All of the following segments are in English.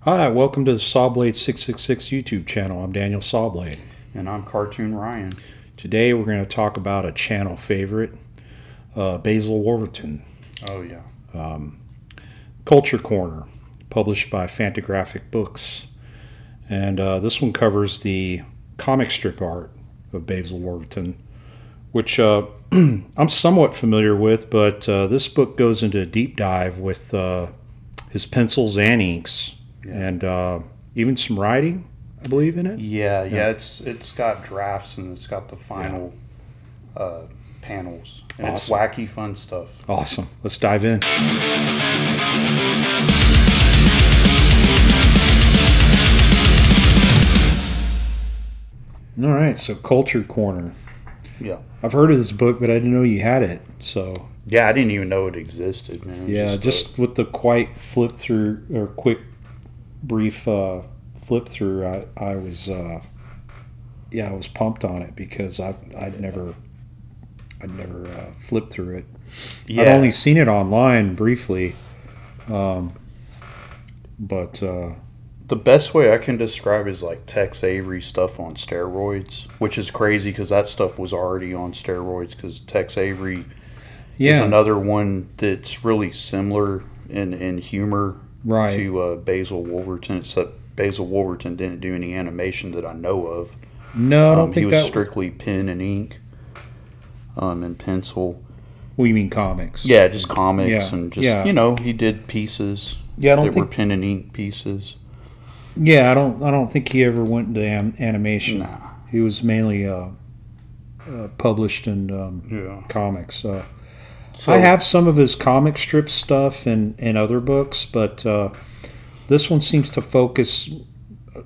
Hi, welcome to the Sawblade 666 YouTube channel. I'm Daniel Sawblade. And I'm Cartoon Ryan. Today we're going to talk about a channel favorite, Basil Wolverton. Oh, yeah. Culture Corner, published by Fantagraphic Books. And this one covers the comic strip art of Basil Wolverton, which I'm somewhat familiar with, but this book goes into a deep dive with his pencils and inks. Yeah. And even some writing, I believe, in it. Yeah. It's got drafts and it's got the final panels. And It's wacky, fun stuff. Awesome. Let's dive in. All right, so Culture Corner. Yeah. I've heard of this book, but I didn't know you had it. So yeah, I didn't even know it existed, man. Just with the quite flip through or quick brief flip through, I was pumped on it because I'd never flipped through it. Yeah. I'd only seen it online briefly, but the best way I can describe it is like Tex Avery stuff on steroids, which is crazy because that stuff was already on steroids. Because Tex Avery is another one that's really similar in humor. Right. To Basil Wolverton, except Basil Wolverton didn't do any animation that I know of. No, I don't think he was strictly pen and ink, and pencil. Well, you mean comics? Yeah, just comics and just he did pieces. Yeah, that were pen and ink pieces. Yeah, I don't think he ever went into animation. Nah. He was mainly published in comics. So I have some of his comic strip stuff in other books, but this one seems to focus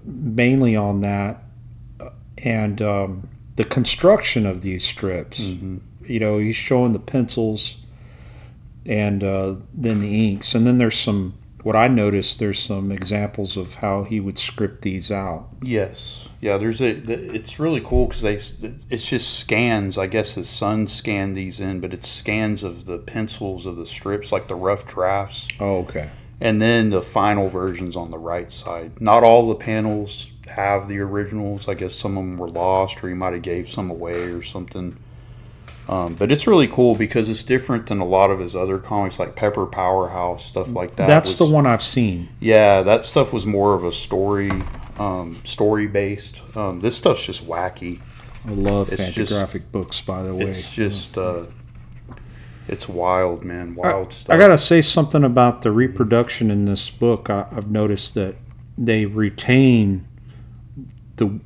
mainly on that and the construction of these strips. Mm-hmm. You know, he's showing the pencils and then the inks, and then there's what I noticed, there's some examples of how he would script these out. Yes. Yeah, it's really cool because it's just scans. I guess his son scanned these in, but it's scans of the pencils of the strips, like the rough drafts. Oh, okay. And then the final versions on the right side. Not all the panels have the originals. I guess some of them were lost, or he might have gave some away or something. But it's really cool because it's different than a lot of his other comics, like Pepper Powerhouse, stuff like that. That's the one I've seen. Yeah, that stuff was more of a story based. This stuff's just wacky. I love Fantagraphic Books, by the way. It's just it's wild, man. Wild stuff. I gotta say something about the reproduction in this book. I've noticed that they retain the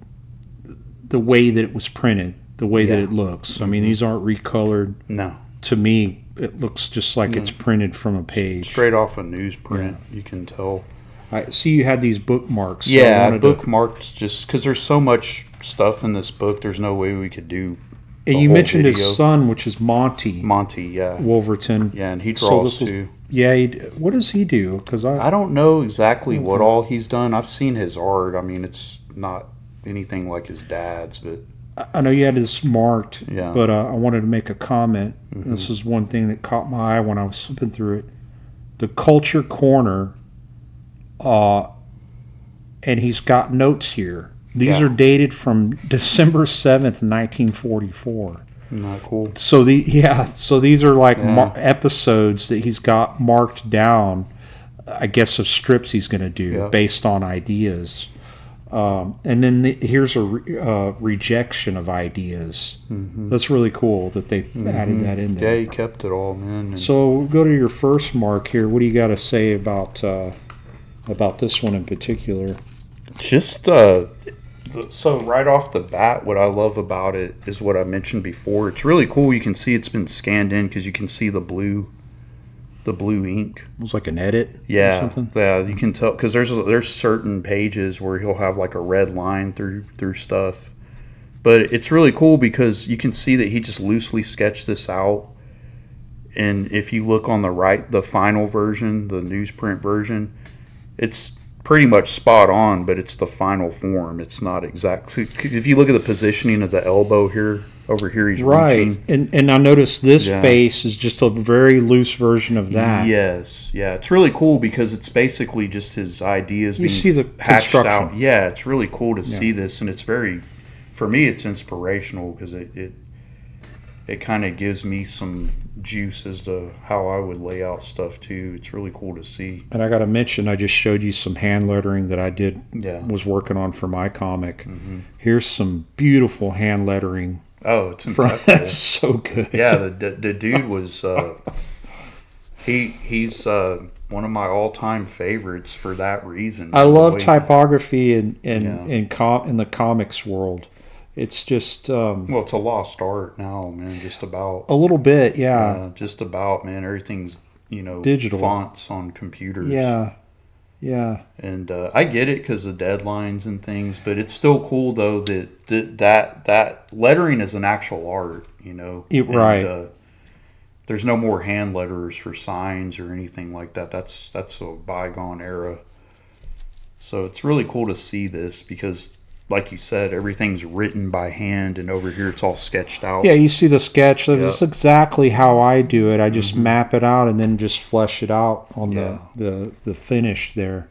way that it was printed. The way that it looks. I mean, these aren't recolored. No. To me, it looks just like it's printed from a page. Straight off a newsprint, you can tell. I see you had these bookmarks. So yeah, bookmarked just because there's so much stuff in this book. There's no way we could do and you mentioned video. His son, which is Monty. Yeah. Wolverton. Yeah, and he draws too. Yeah, what does he do? Because I don't know exactly what all he's done. I've seen his art. I mean, it's not anything like his dad's, but... I know you had this marked, yeah. But I wanted to make a comment. Mm-hmm. This is one thing that caught my eye when I was flipping through it. The Culture Corner, and he's got notes here. These are dated from December 7th, 1944. Not cool. So these are like episodes that he's got marked down, I guess, of strips he's going to do based on ideas. And then here's a rejection of ideas. Mm-hmm. That's really cool that they added that in there. Yeah, he kept it all, man. So we'll go to your first mark here. What do you got to say about this one in particular? Just so right off the bat, what I love about it is what I mentioned before. It's really cool. You can see it's been scanned in because you can see the blue ink. It was like an edit or something? Yeah, you can tell because there's certain pages where he'll have like a red line through stuff. But it's really cool because you can see that he just loosely sketched this out. And if you look on the right, the final version, the newsprint version, it's pretty much spot on, but it's the final form. It's not exact. So if you look at the positioning of the elbow here, over here he's reaching. And I noticed this face is just a very loose version of that. Yes, yeah, it's really cool because it's basically just his ideas you being see the hatched out. construction. Yeah, it's really cool to see this, and it's very, for me, it's inspirational because it kind of gives me some juice as to how I would lay out stuff too. It's really cool to see. And I got to mention, I just showed you some hand lettering that I did, was working on for my comic. Here's some beautiful hand lettering. Oh, it's impressive. That's so good. Yeah, the dude was he's one of my all-time favorites for that reason. I love typography in the comics world. It's just well, it's a lost art now, man. Just about a little bit, yeah. Just about, man. Everything's digital fonts on computers. Yeah. And I get it because of deadlines and things, but it's still cool though that lettering is an actual art, Right. And, there's no more hand letterers for signs or anything like that. That's a bygone era. So it's really cool to see this because, like you said, everything's written by hand, and over here it's all sketched out. Yeah, you see the sketch. That's exactly how I do it. I just map it out and then just flesh it out on the finish there.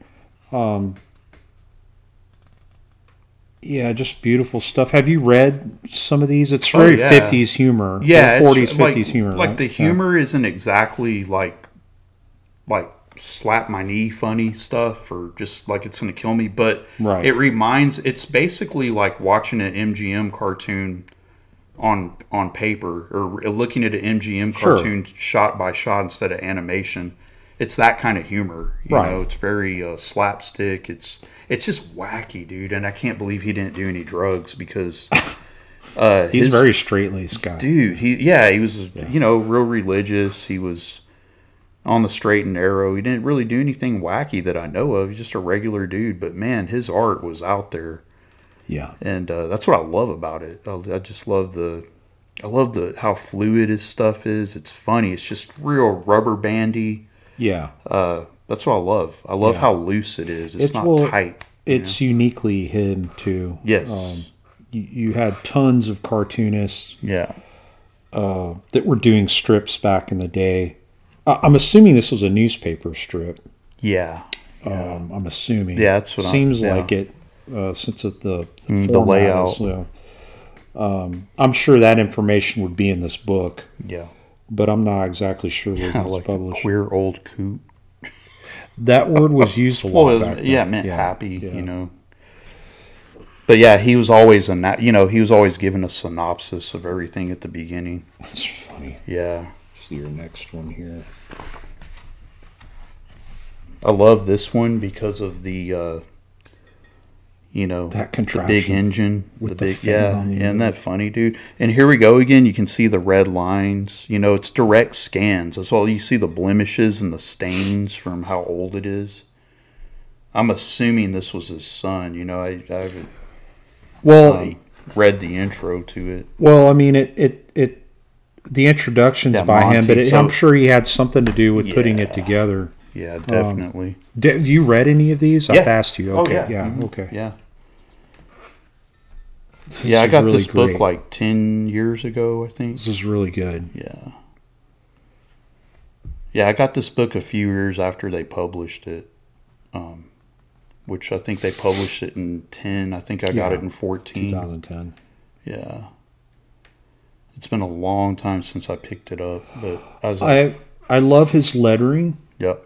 Just beautiful stuff. Have you read some of these? It's very 50s humor. Yeah, 40s, 50s humor. Like right? the humor isn't exactly like slap my knee funny stuff or just like it's going to kill me, but it's basically like watching an MGM cartoon on paper or looking at an MGM cartoon shot by shot instead of animation. It's that kind of humor, you know. It's very slapstick. It's just wacky, dude, and I can't believe he didn't do any drugs because he's very straight-laced guy. Dude, he was real religious. He was on the straight and narrow. He didn't really do anything wacky that I know of. He's just a regular dude, but man, his art was out there. Yeah, and that's what I love about it. I just love how fluid his stuff is. It's funny. It's just real rubber bandy. Yeah. That's what I love. I love how loose it is. It's not tight. It's uniquely him too. Yes. You had tons of cartoonists. Yeah. That were doing strips back in the day. I'm assuming this was a newspaper strip. Yeah. I'm assuming. Yeah, that's what seems like it. Since the layout. I'm sure that information would be in this book. Yeah. But I'm not exactly sure where it was like published. Queer old coot. That word was used a lot back then. Yeah, it meant happy, But yeah, he was always he was always giving a synopsis of everything at the beginning. That's funny. Yeah. See your next one here. I love this one because of the that contraption, the big engine with the big isn't that funny, dude? And here we go again. You can see the red lines. It's direct scans as well. You see the blemishes and the stains from how old it is. I'm assuming this was his son. I haven't read the intro to it. Well, I mean the introduction's by him, but I'm sure he had something to do with putting it together. Yeah, definitely. Have you read any of these? Yeah. I've asked you. Okay. Oh, yeah. Okay. Yeah. I got this book like 10 years ago, I think. This is really good. Yeah. Yeah, I got this book a few years after they published it, which I think they published it in 10. I think I got it in 14. 2010. Yeah. It's been a long time since I picked it up, but I was like... I love his lettering. Yep.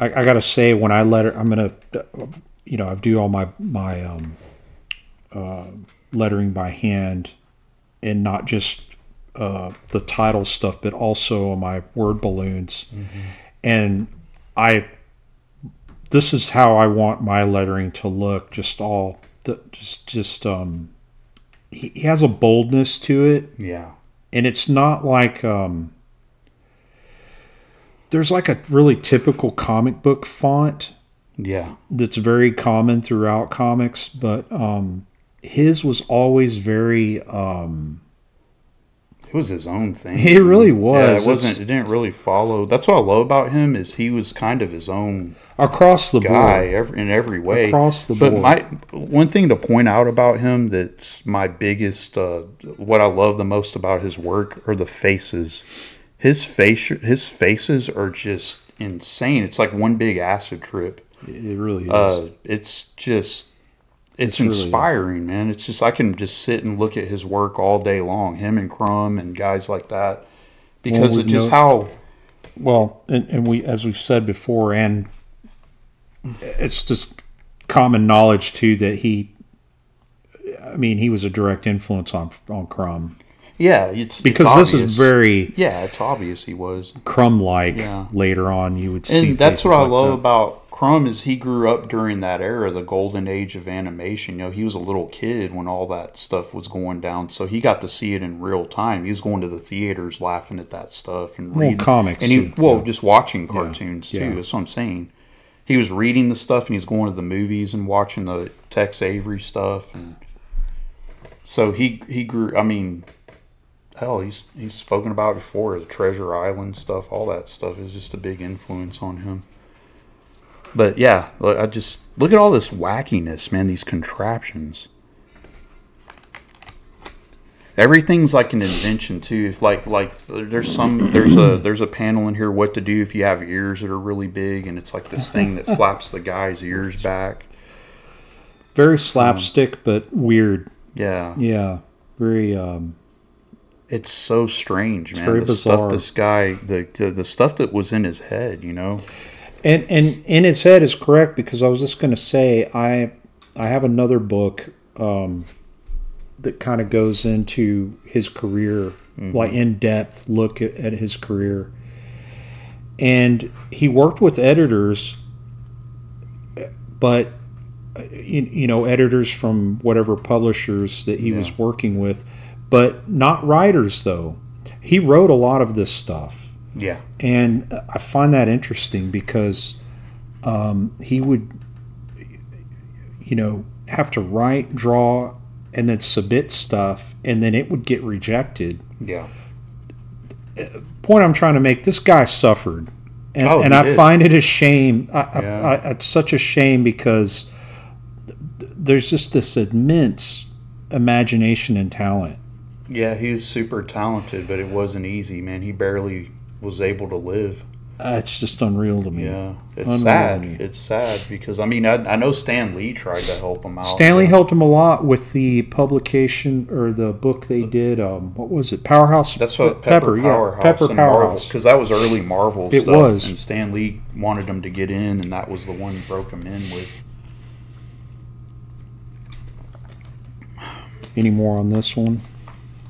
I gotta say, when I letter, I'm gonna, I do all my lettering by hand, and not just the title stuff, but also on my word balloons. And this is how I want my lettering to look. He has a boldness to it. Yeah. And it's not like there's like a really typical comic book font. Yeah. That's very common throughout comics, but his was always very it was his own thing. It really was. Yeah, it wasn't. It didn't really follow. That's what I love about him is he was kind of his own across the guy board. in every way. Across the board. But one thing to point out about him that's my biggest, what I love the most about his work are the faces. His faces are just insane. It's like one big acid trip. It really is. It's inspiring, really, man. It's just I can just sit and look at his work all day long. Him and Crumb and guys like that, because it's just how. Well, and we, as we've said before, and it's just common knowledge too that he was a direct influence on Crumb. Yeah, it's because obvious. This is very it's obvious he was Crumb-like. Yeah. Later on, you would see, and that's what I love about Crumb is he grew up during that era, the golden age of animation. You know, he was a little kid when all that stuff was going down, so he got to see it in real time. He was going to the theaters, laughing at that stuff and reading comics, and just watching cartoons too. That's what I'm saying. He was reading the stuff and he was going to the movies and watching the Tex Avery stuff, and so he grew. I mean. Hell, he's spoken about before, the Treasure Island stuff, all that stuff is just a big influence on him. But yeah, I just look at all this wackiness, man, these contraptions. Everything's like an invention too. If like there's a panel in here, what to do if you have ears that are really big, and it's like this thing that flaps the guy's ears back. Very slapstick, but weird. Yeah. Yeah. Very it's so strange, man. Very bizarre. Stuff this guy, the stuff that was in his head, you know. And in his head is correct, because I was just going to say I have another book that kind of goes into his career, like in depth look at his career. And he worked with editors, but editors from whatever publishers that he was working with. But not writers, though. He wrote a lot of this stuff. Yeah. And I find that interesting because he would, have to write, draw, and then submit stuff, and then it would get rejected. Yeah. Point I'm trying to make, this guy suffered. And I find it a shame. It's such a shame because there's just this immense imagination and talent. Yeah, he was super talented, but it wasn't easy, man. He barely was able to live. It's just unreal to me. Yeah, it's sad. It's sad because, I know Stan Lee tried to help him out. Stan Lee helped him a lot with the publication, or the book they did. What was it? Powerhouse? That's what Pepper Powerhouse. Pepper Powerhouse. Because that was early Marvel stuff. It was. And Stan Lee wanted him to get in, and that was the one he broke him in with. Any more on this one?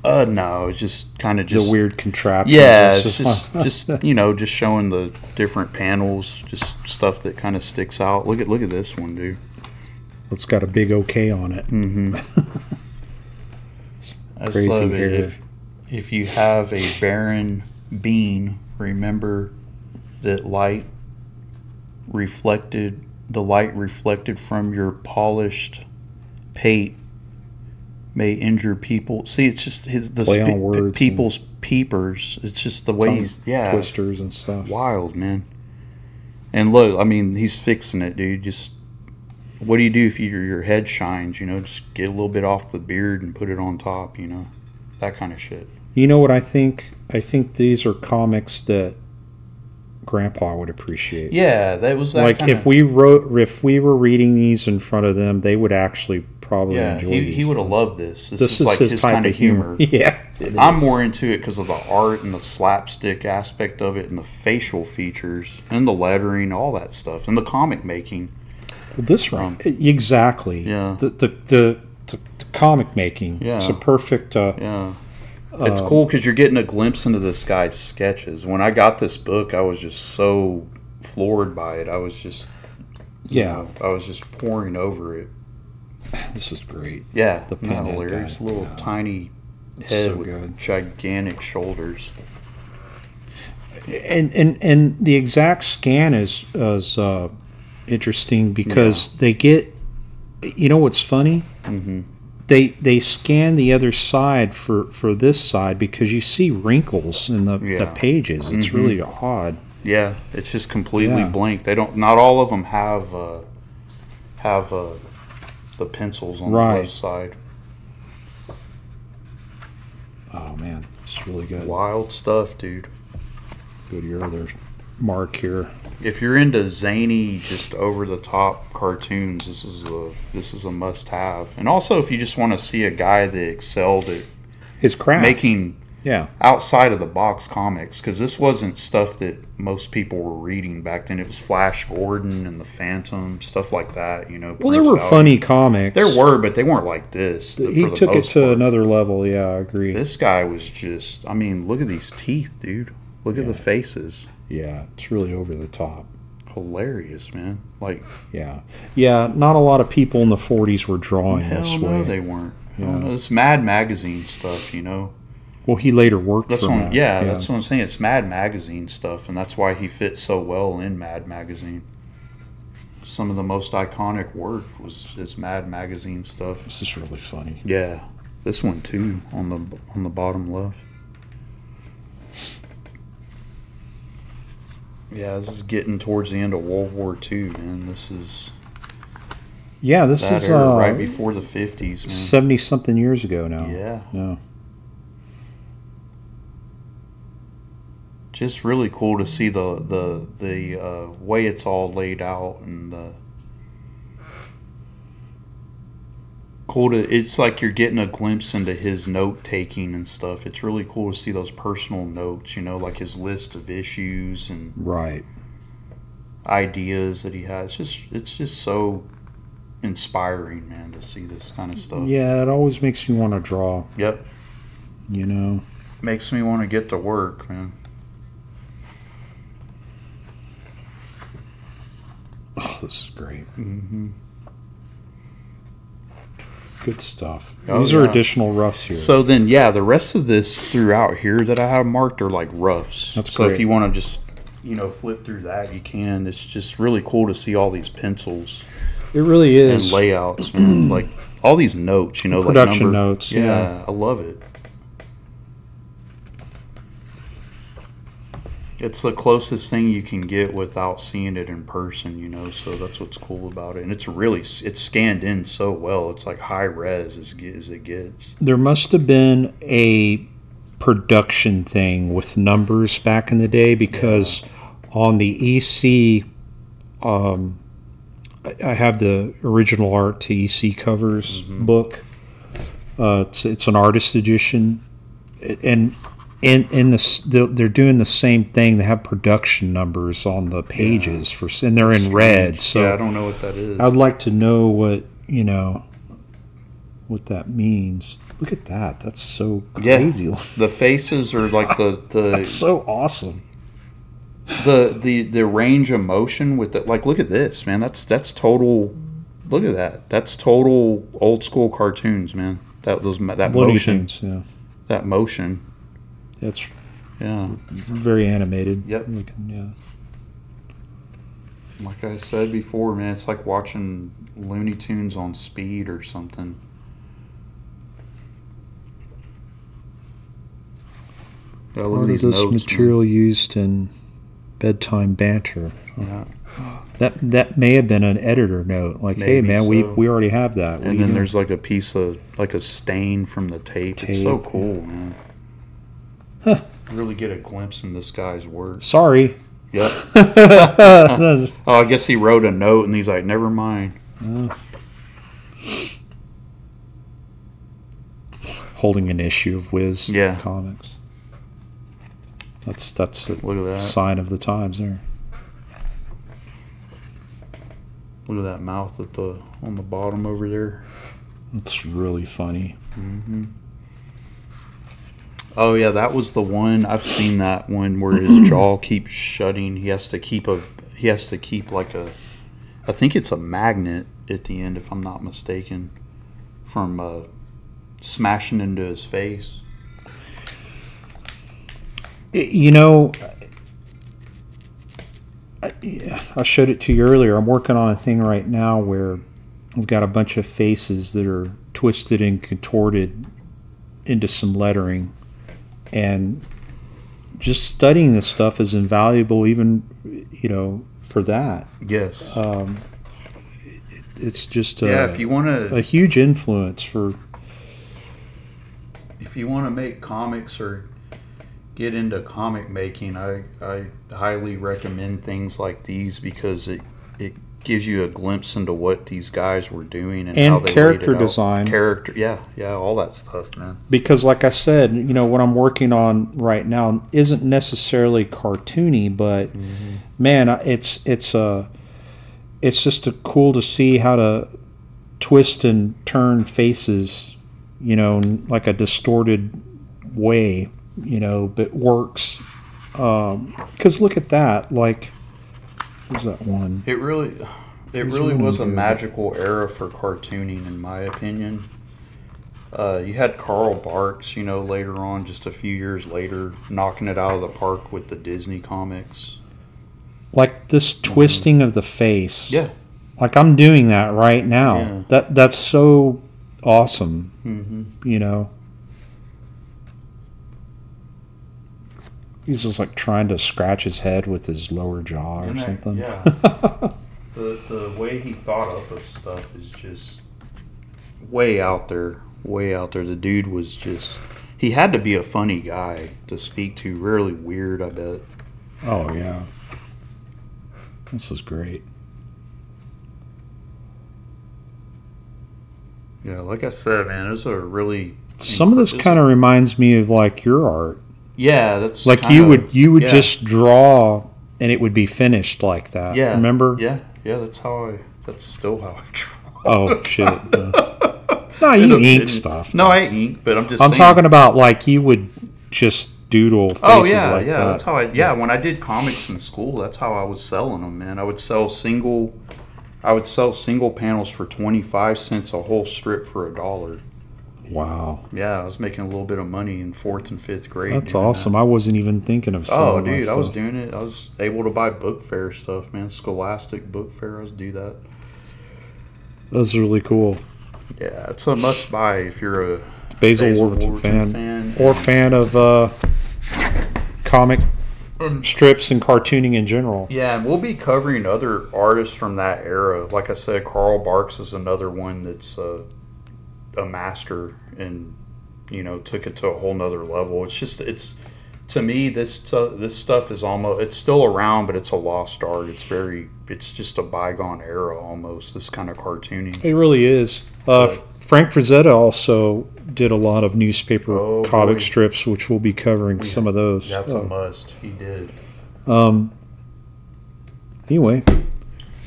No, it's just kind of just the weird contraptions. Yeah, it's just just showing the different panels, just stuff that kind of sticks out. Look at this one, dude. It's got a big OK on it. Mm-hmm. I just love it. If you have a barren bean, remember that the light reflected from your polished pate may injure people. See, it's just people's peepers. It's just the way twisters and stuff. Wild, man. And look, he's fixing it, dude. Just what do you do if your head shines? Just get a little bit off the beard and put it on top. That kind of shit. You know what I think? I think these are comics that Grandpa would appreciate. Yeah, that was that like if we were reading these in front of them, they would actually probably enjoy these. He would have loved this. This is like his kind of humor. Yeah, I'm more into it because of the art and the slapstick aspect of it, and the facial features and the lettering, all that stuff, and the comic making. Well, this one exactly. Yeah, the comic making. Yeah, it's a perfect. It's cool because you're getting a glimpse into this guy's sketches. When I got this book, I was just so floored by it. I was just, I was just pouring over it. This is great. Yeah, the hilarious little tiny head with good. Gigantic shoulders. And the exact scan is interesting because they get. You know what's funny? Mm-hmm. they scan the other side for this side because you see wrinkles in the pages. It's really odd. Yeah, it's just completely blank. They don't. Not all of them have the pencils on the left side. Oh man, it's really good. Wild stuff, dude. Go to your other mark here. If you're into zany, just over the top cartoons, this is a must have. And also, if you just want to see a guy that excelled at his craft, making outside of the box comics, because this wasn't stuff that most people were reading back then. It was Flash Gordon and the Phantom, stuff like that. You know. Well, there were funny comics. There were, but they weren't like this. He took it to another level. Yeah, I agree. This guy was just. I mean, look at these teeth, dude. Look at the faces. Yeah, it's really over the top. Hilarious, man. Like, yeah. Not a lot of people in the 40s were drawing this way. No, they weren't. It's Mad Magazine stuff, you know. Well, he later worked for Mad. Yeah, that's what I'm saying. It's Mad Magazine stuff, and that's why he fits so well in Mad Magazine. Some of the most iconic work was his Mad Magazine stuff. This is really funny. Yeah, this one too on the bottom left. Yeah, this is getting towards the end of World War II, man. This is right before the 50s, man. 70-something years ago now. Yeah. Just really cool to see the way it's all laid out, and it's like you're getting a glimpse into his note taking and stuff. It's really cool to see those personal notes, you know, like his list of issues and ideas that he has. It's just so inspiring, man, to see this kind of stuff. Yeah, it always makes me want to draw. Yep. You know, makes me want to get to work, man. Oh, this is great. Good stuff. Oh, These are additional roughs here. So then, the rest of this throughout here that I have marked are like roughs. That's so great. If you want to just, flip through that, you can. It's just really cool to see all these pencils. It really is. And layouts, man. Like all these notes, production like notes. Yeah, I love it. It's the closest thing you can get without seeing it in person, so that's what's cool about it. And it's scanned in so well. It's like high res as it gets. There must have been a production thing with numbers back in the day, because on the EC, I have the original art to EC covers book. It's an artist edition, and they're doing the same thing. They have production numbers on the pages and they're in red. So I don't know what that is. I'd like to know what that means. Look at that. That's so crazy. Yeah. The faces are like the That's so awesome. The range of motion with it. Like, look at this, man. That's total. Look at that. That's total old school cartoons, man. That motion. Yeah. That motion. That's very animated. Yep. Like I said before, man, it's like watching Looney Tunes on speed or something. Yeah, look at these notes, material used in bedtime banter. Yeah. That may have been an editor note. Like, maybe, hey man, we already have that. And then there's like a piece of a stain from the tape. It's so cool, man. Huh. Really get a glimpse in this guy's work. Sorry. Yep. Oh, I guess he wrote a note and he's like, never mind. Holding an issue of Whiz Comics. That's a look at that. Sign of the times there. Look at that mouth on the bottom over there. It's really funny. Oh yeah, that was the one. I've seen that one where his jaw keeps shutting. He has to keep like a, I think it's a magnet at the end, if I'm not mistaken, from smashing into his face. I showed it to you earlier. I'm working on a thing right now where We've got a bunch of faces that are twisted and contorted into some lettering, and just studying this stuff is invaluable, even for that. Yes. It's just if you want a huge influence for. If you want to make comics or get into comic making, I highly recommend things like these, because it gives you a glimpse into what these guys were doing and how they character laid it out. design. Yeah, all that stuff, man. Because like I said, what I'm working on right now isn't necessarily cartoony, but man, it's just cool to see how to twist and turn faces, in like a distorted way, but works. Because look at that, like, who's that one? It really was a magical era for cartooning, in my opinion. You had Carl Barks, later on, just a few years later, knocking it out of the park with the Disney comics. Like this twisting of the face. Yeah. Like I'm doing that right now. Yeah. That's so awesome. He's just like trying to scratch his head with his lower jaw or something. Yeah. The way he thought up of stuff is just way out there. Way out there. The dude was just... He had to be a funny guy to speak to. Really weird, I bet. Oh, yeah. This is great. Yeah, like I said, man, it was a really... Some of this kind of reminds me of like your art. Yeah, that's like you would just draw and it would be finished like that. Yeah, remember? Yeah, that's still how I draw. Oh shit! No, you ink stuff. No, I ink, but I'm saying. Talking about like you would just doodle faces like that. That's how when I did comics in school, that's how I was selling them, man. I would sell single panels for 25 cents a whole strip for $1. Wow. Yeah, I was making a little bit of money in 4th and 5th grade. That's awesome. I wasn't even thinking of selling dude, I was doing it. I was able to buy book fair stuff, man. Scholastic book fair, I was do that. That's really cool. Yeah, it's a must buy if you're a Basil Wolverton fan or fan of comic strips and cartooning in general. Yeah, and we'll be covering other artists from that era. Like I said, Carl Barks is another one that's a master and took it to a whole nother level. It's to me this stuff is almost, it's still around, but it's a lost art. It's just a bygone era almost, this kind of cartooning. It really is. Frank Frazetta also did a lot of newspaper comic strips, which we'll be covering some of those. That's a must. He did. Anyway.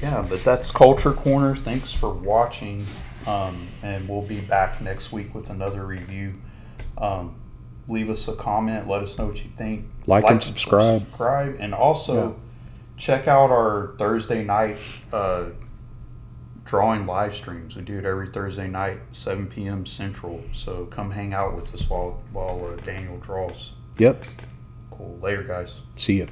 Yeah, but that's Culture Corner. Thanks for watching. And we'll be back next week with another review. Leave us a comment. Let us know what you think. Like and subscribe. And also check out our Thursday night drawing live streams. We do it every Thursday night, 7 p.m. Central. So come hang out with us while Daniel draws. Yep. Cool. Later, guys. See ya.